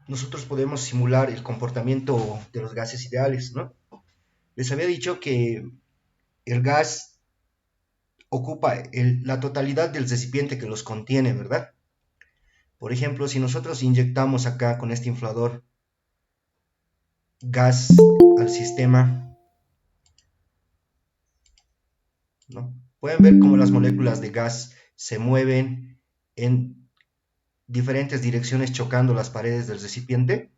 nosotros podemos simular el comportamiento de los gases ideales, ¿no? Les había dicho que el gas ocupa la totalidad del recipiente que los contiene, ¿verdad? Por ejemplo, si nosotros inyectamos acá con este inflador gas al sistema, ¿no? Pueden ver cómo las moléculas de gas se mueven en diferentes direcciones chocando las paredes del recipiente.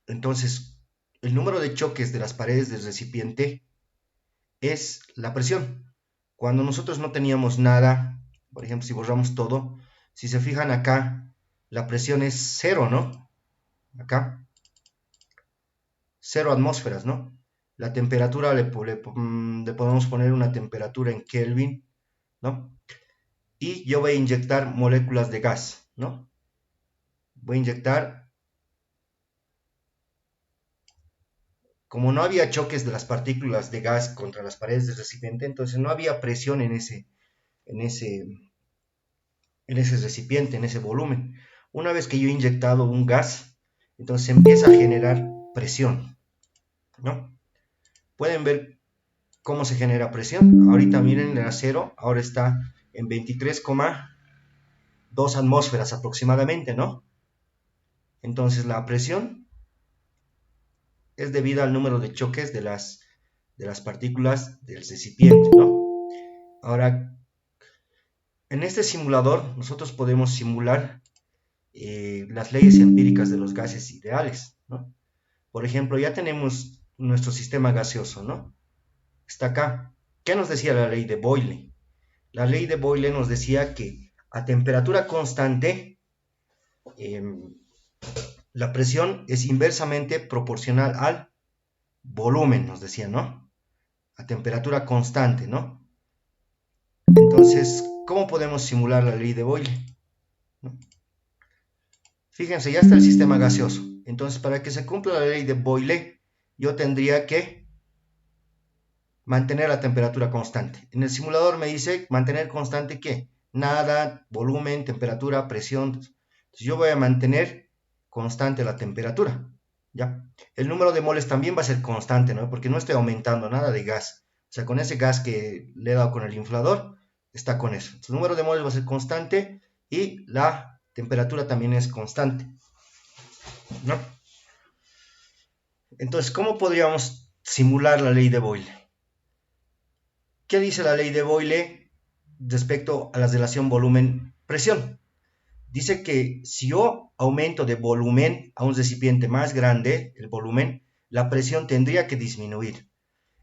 Entonces, el número de choques de las paredes del recipiente es la presión. Cuando nosotros no teníamos nada, por ejemplo, si borramos todo, si se fijan acá, la presión es cero, ¿no? Acá, cero atmósferas, ¿no? La temperatura le podemos poner una temperatura en Kelvin, ¿no? Y yo voy a inyectar moléculas de gas, ¿no? Voy a inyectar, como no había choques de las partículas de gas contra las paredes del recipiente, entonces no había presión en ese, en ese recipiente, en ese volumen. Una vez que yo he inyectado un gas, entonces empieza a generar presión, ¿no? Pueden ver cómo se genera presión. Ahorita miren, era cero, ahora está en 23,2 atmósferas aproximadamente, ¿no? Entonces la presión es debida al número de choques de las partículas del recipiente, ¿no? Ahora, en este simulador nosotros podemos simular las leyes empíricas de los gases ideales, ¿no? Por ejemplo, ya tenemos nuestro sistema gaseoso, ¿no? Está acá. ¿Qué nos decía la ley de Boyle? La ley de Boyle nos decía que a temperatura constante eh, la presión es inversamente proporcional al volumen, nos decía, ¿no? A temperatura constante, ¿no? Entonces, ¿cómo podemos simular la ley de Boyle? ¿No? Fíjense, ya está el sistema gaseoso. Entonces, para que se cumpla la ley de Boyle, yo tendría que mantener la temperatura constante. En el simulador me dice mantener constante ¿qué? Nada, volumen, temperatura, presión. Entonces, yo voy a mantener constante la temperatura. ¿Ya? El número de moles también va a ser constante, ¿no? Porque no estoy aumentando nada de gas. O sea, con ese gas que le he dado con el inflador, está con eso. Entonces, el número de moles va a ser constante y la temperatura también es constante, ¿no? Entonces, ¿cómo podríamos simular la ley de Boyle? ¿Qué dice la ley de Boyle respecto a la relación volumen-presión? Dice que si yo aumento de volumen a un recipiente más grande, el volumen, la presión tendría que disminuir.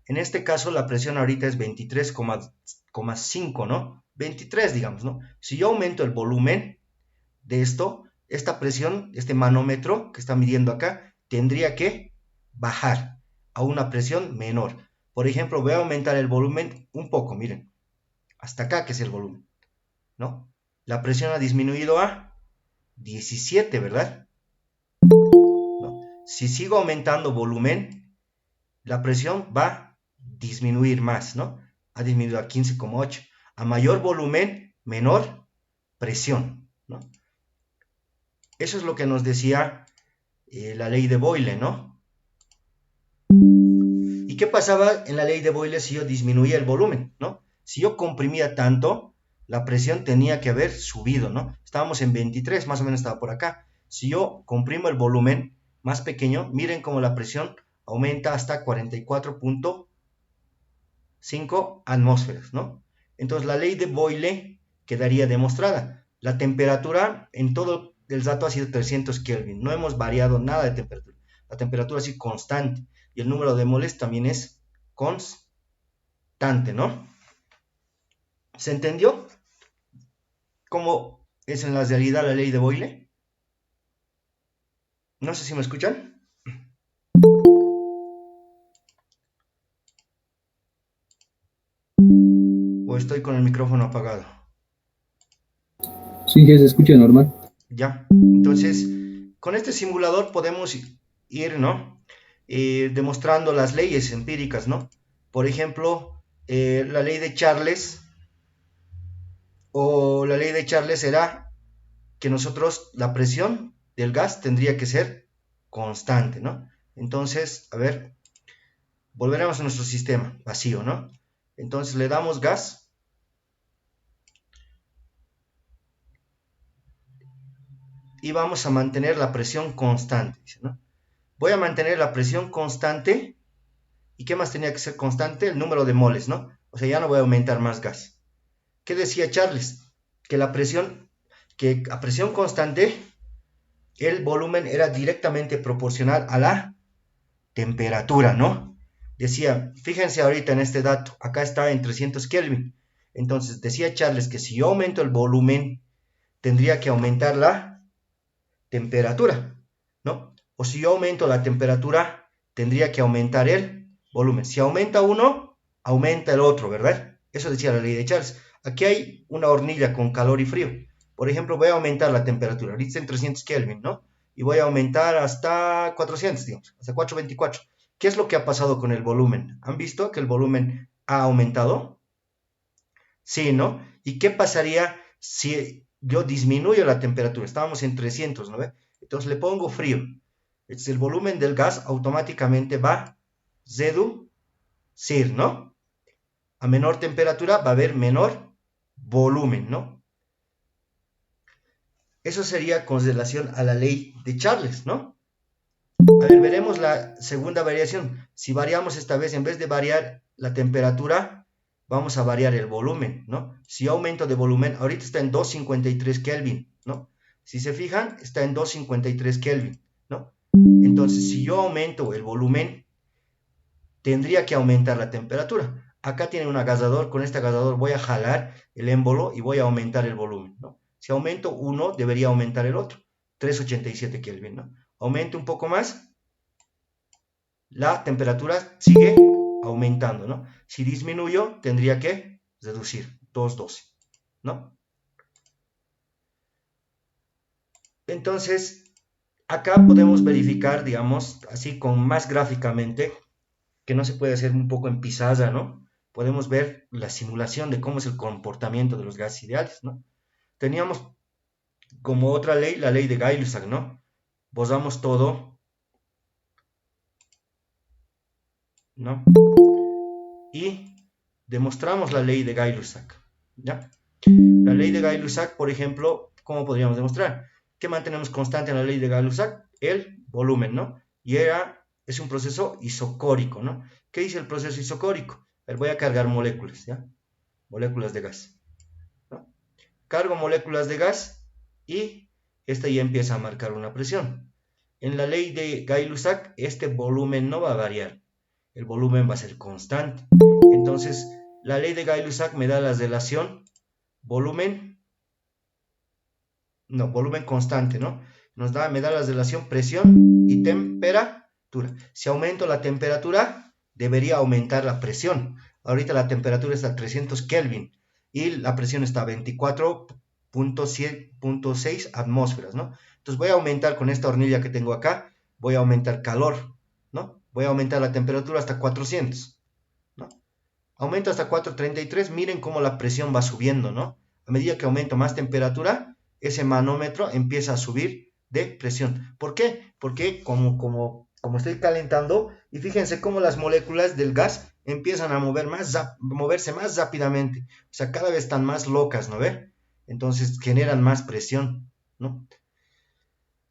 En este caso, la presión ahorita es 23,5, ¿no? 23, digamos, ¿no? Si yo aumento el volumen de esto, esta presión, este manómetro que está midiendo acá, tendría que bajar a una presión menor. Por ejemplo, voy a aumentar el volumen un poco, miren, hasta acá que es el volumen, ¿no? La presión ha disminuido a 17, ¿verdad? ¿No? Si sigo aumentando volumen, la presión va a disminuir más, ¿no? Ha disminuido a 15,8. A mayor volumen, menor presión, ¿no? Eso es lo que nos decía la ley de Boyle, ¿no? ¿Y qué pasaba en la ley de Boyle si yo disminuía el volumen, ¿no? Si yo comprimía tanto, la presión tenía que haber subido, ¿no? Estábamos en 23, más o menos estaba por acá. Si yo comprimo el volumen más pequeño, miren cómo la presión aumenta hasta 44,5 atmósferas, ¿no? Entonces la ley de Boyle quedaría demostrada. La temperatura en todo el dato ha sido 300 Kelvin. No hemos variado nada de temperatura. La temperatura ha sido constante. Y el número de moles también es constante, ¿no? ¿Se entendió cómo es en la realidad la ley de Boyle? No sé si me escuchan. O estoy con el micrófono apagado. Sí, ya se escucha normal. Ya. Entonces, con este simulador podemos ir, ¿no? Demostrando las leyes empíricas, ¿no? Por ejemplo, la ley de Charles o la ley de Charles será que nosotros, la presión del gas tendría que ser constante, ¿no? Entonces, a ver, volveremos a nuestro sistema vacío, ¿no? Entonces le damos gas y vamos a mantener la presión constante, ¿no? Voy a mantener la presión constante. ¿Y qué más tenía que ser constante? El número de moles, ¿no? O sea, ya no voy a aumentar más gas. ¿Qué decía Charles? Que a presión constante, el volumen era directamente proporcional a la temperatura, ¿no? Decía, fíjense ahorita en este dato, acá está en 300 Kelvin. Entonces decía Charles que si yo aumento el volumen, tendría que aumentar la temperatura, ¿no? O si yo aumento la temperatura, tendría que aumentar el volumen. Si aumenta uno, aumenta el otro, ¿verdad? Eso decía la ley de Charles. Aquí hay una hornilla con calor y frío. Por ejemplo, voy a aumentar la temperatura. Ahorita está en 300 Kelvin, ¿no? Y voy a aumentar hasta 400, digamos, hasta 424. ¿Qué es lo que ha pasado con el volumen? ¿Han visto que el volumen ha aumentado? Sí, ¿no? ¿Y qué pasaría si yo disminuyo la temperatura? Estábamos en 300, ¿no ve? Entonces le pongo frío. Entonces el volumen del gas automáticamente va a reducir, ¿no? A menor temperatura va a haber menor volumen, ¿no? Eso sería con relación a la ley de Charles, ¿no? A ver, veremos la segunda variación. Si variamos esta vez, en vez de variar la temperatura, vamos a variar el volumen, ¿no? Si yo aumento de volumen, ahorita está en 253 Kelvin, ¿no? Si se fijan, está en 253 Kelvin, ¿no? Entonces, si yo aumento el volumen, tendría que aumentar la temperatura. Acá tiene un agasador, con este agasador voy a jalar el émbolo y voy a aumentar el volumen, ¿no? Si aumento uno, debería aumentar el otro, 387 Kelvin, ¿no? Aumento un poco más, la temperatura sigue aumentando, ¿no? Si disminuyo, tendría que reducir, 212, ¿no? Entonces, acá podemos verificar, digamos, así con más gráficamente, que no se puede hacer un poco en pizarra, ¿no? Podemos ver la simulación de cómo es el comportamiento de los gases ideales, ¿no? Teníamos como otra ley, la ley de Gay-Lussac, ¿no? Borramos todo, ¿no? Y demostramos la ley de Gay-Lussac, ¿ya? La ley de Gay-Lussac, por ejemplo, ¿cómo podríamos demostrar? ¿Qué mantenemos constante en la ley de Gay-Lussac? El volumen, ¿no? Y es un proceso isocórico, ¿no? ¿Qué dice el proceso isocórico? A ver, voy a cargar moléculas, ¿ya? Moléculas de gas, ¿no? Cargo moléculas de gas y esta ya empieza a marcar una presión. En la ley de Gay-Lussac, este volumen no va a variar, el volumen va a ser constante. Entonces, la ley de Gay-Lussac me da la relación volumen constante, ¿no? Me da la relación presión y temperatura. Si aumento la temperatura, debería aumentar la presión. Ahorita la temperatura está a 300 Kelvin y la presión está a 24.6 atmósferas, ¿no? Entonces voy a aumentar con esta hornilla que tengo acá, voy a aumentar calor, ¿no? Voy a aumentar la temperatura hasta 400, ¿no? Aumento hasta 433, miren cómo la presión va subiendo, ¿no? A medida que aumento más temperatura, ese manómetro empieza a subir de presión. ¿Por qué? Porque como estoy calentando, y fíjense cómo las moléculas del gas empiezan a moverse más rápidamente. O sea, cada vez están más locas, ¿no ve? Entonces generan más presión, ¿no?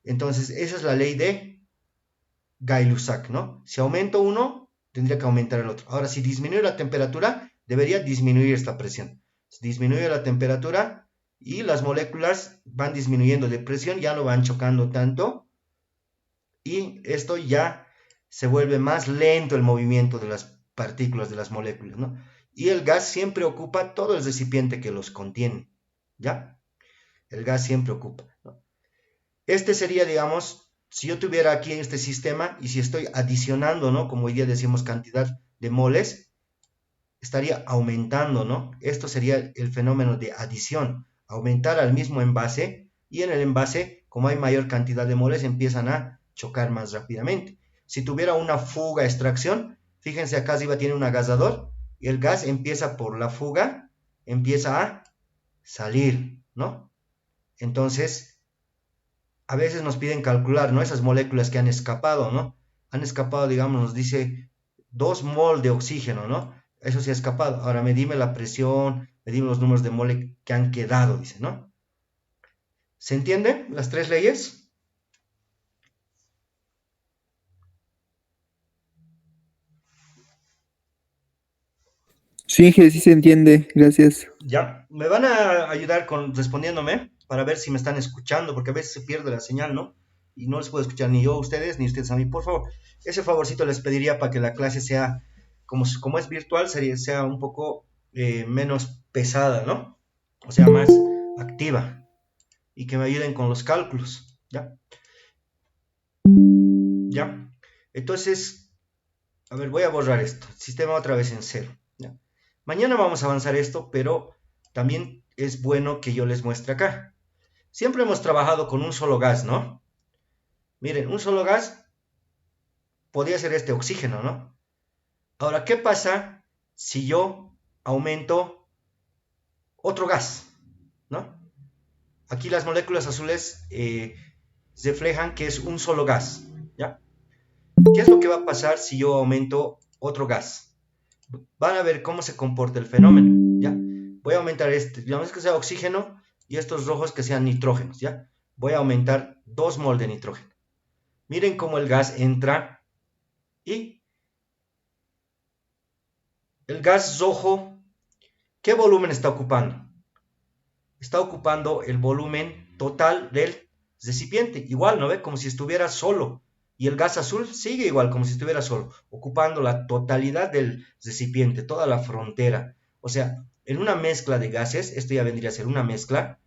Entonces, esa es la ley de Gay-Lussac, ¿no? Si aumento uno, tendría que aumentar el otro. Ahora, si disminuye la temperatura, debería disminuir esta presión. Si disminuye la temperatura y las moléculas van disminuyendo de presión, ya no van chocando tanto y esto ya se vuelve más lento el movimiento de las partículas de las moléculas, ¿no? Y el gas siempre ocupa todo el recipiente que los contiene, ¿ya? El gas siempre ocupa, ¿no? Este sería, digamos, si yo tuviera aquí en este sistema y si estoy adicionando, ¿no? Como hoy día decimos cantidad de moles, estaría aumentando, ¿no? Esto sería el fenómeno de adición, aumentar al mismo envase y en el envase, como hay mayor cantidad de moles, empiezan a chocar más rápidamente. Si tuviera una fuga, extracción, fíjense acá arriba tiene un agasador y el gas empieza por la fuga, empieza a salir, ¿no? Entonces, a veces nos piden calcular, ¿no? Esas moléculas que han escapado, ¿no? Han escapado, digamos, nos dice 2 mol de oxígeno, ¿no? Eso sí ha escapado. Ahora medime la presión, medime los números de mole que han quedado, dice, ¿no? ¿Se entienden las tres leyes? Sí, Inge, sí se entiende, gracias. Ya, me van a ayudar con respondiéndome para ver si me están escuchando, porque a veces se pierde la señal, ¿no? Y no les puedo escuchar ni yo a ustedes, ni ustedes a mí. Por favor, ese favorcito les pediría para que la clase sea, como es virtual, sea un poco menos pesada, ¿no? O sea, más activa y que me ayuden con los cálculos, ¿ya? ¿Ya? Entonces, a ver, voy a borrar esto. Sistema otra vez en cero, ¿ya? Mañana vamos a avanzar esto, pero también es bueno que yo les muestre acá. Siempre hemos trabajado con un solo gas, ¿no? Miren, un solo gas podría ser este oxígeno, ¿no? Ahora, ¿qué pasa si yo aumento otro gas, ¿no? Aquí las moléculas azules reflejan que es un solo gas, ¿ya? ¿Qué es lo que va a pasar si yo aumento otro gas? Van a ver cómo se comporta el fenómeno, ¿ya? Voy a aumentar este, digamos que sea oxígeno y estos rojos que sean nitrógenos, ¿ya? Voy a aumentar 2 mol de nitrógeno. Miren cómo el gas entra y el gas rojo, ¿qué volumen está ocupando? Está ocupando el volumen total del recipiente. Igual, ¿no ve? Como si estuviera solo. Y el gas azul sigue igual, como si estuviera solo, ocupando la totalidad del recipiente, toda la frontera. O sea, en una mezcla de gases, esto ya vendría a ser una mezcla,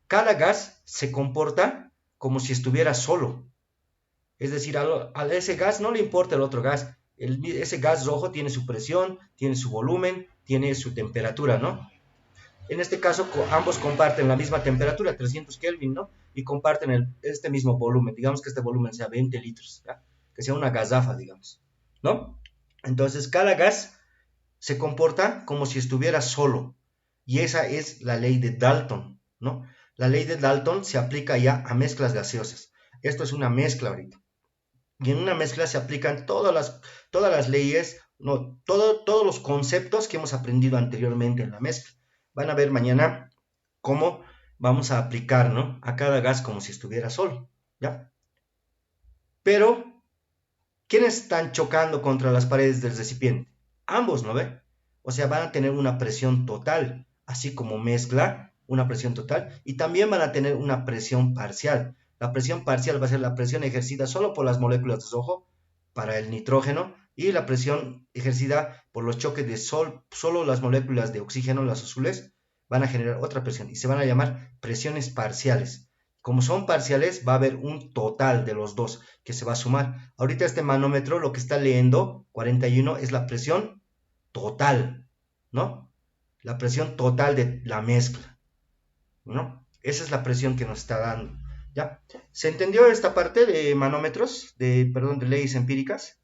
cada gas se comporta como si estuviera solo. Es decir, a ese gas no le importa el otro gas. Ese gas rojo tiene su presión, tiene su volumen, tiene su temperatura, ¿no? En este caso, ambos comparten la misma temperatura, 300 Kelvin, ¿no? Y comparten este mismo volumen. Digamos que este volumen sea 20 litros, ¿ya? Que sea una gasafa, digamos, ¿no? Entonces, cada gas se comporta como si estuviera solo. Y esa es la ley de Dalton, ¿no? La ley de Dalton se aplica ya a mezclas gaseosas. Esto es una mezcla ahorita. Y en una mezcla se aplican todas las leyes, no, todos los conceptos que hemos aprendido anteriormente en la mezcla. Van a ver mañana cómo vamos a aplicar, ¿no? A cada gas como si estuviera solo, ¿ya? Pero, ¿quiénes están chocando contra las paredes del recipiente? Ambos, ¿no ve? O sea, van a tener una presión total, así como mezcla, una presión total, y también van a tener una presión parcial. La presión parcial va a ser la presión ejercida solo por las moléculas de sojo para el nitrógeno y la presión ejercida por los choques de sol, solo las moléculas de oxígeno, las azules, van a generar otra presión y se van a llamar presiones parciales. Como son parciales, va a haber un total de los dos que se va a sumar. Ahorita este manómetro lo que está leyendo, 41, es la presión total, ¿no? La presión total de la mezcla, ¿no? Esa es la presión que nos está dando, ¿ya? ¿Se entendió esta parte de manómetros, perdón, de leyes empíricas?